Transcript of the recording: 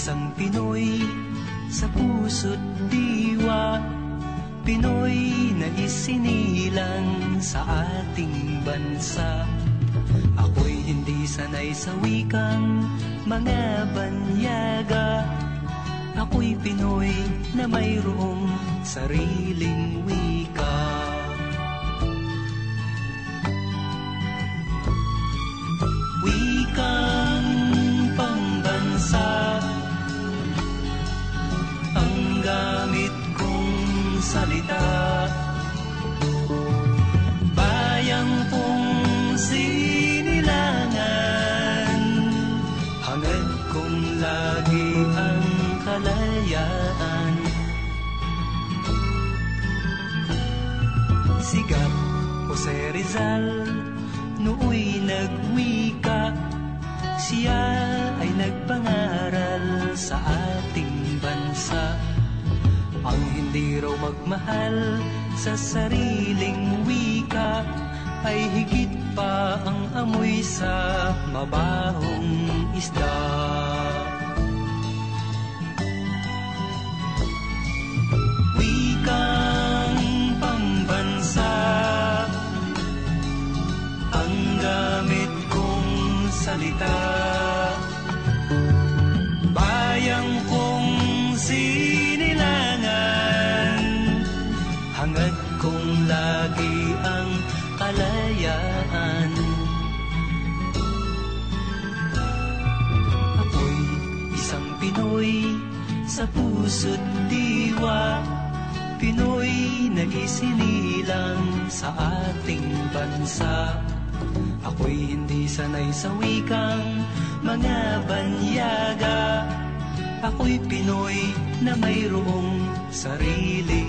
Isang Pinoy sa puso't diwa, Pinoy na isinilang sa ating bansa. Ako'y hindi sanay sa wikang mga banyaga. Ako'y Pinoy na mayroong sariling wika. Wikang pambansa ang gamit kong salita. Bayang pong sinilangan, hangad kong lagi ang kalayaan. Sigat Jose Rizal nooy nagwika, siya ay nagpangaral sa ating bansa. Ang hindi raw magmahal sa sariling wika ay higit pa ang amoy sa mabahong isda. Wikang pambansa ang gamit kong salita. Bayang kong sinilangan, hangad kong lagi ang kalayaan. Ako'y isang Pinoy sa puso't diwa, Pinoy na isinilang sa ating bansa. Ako'y hindi sanay sa wikang mga banyaga. Ako'y Pinoy na mayroong sarili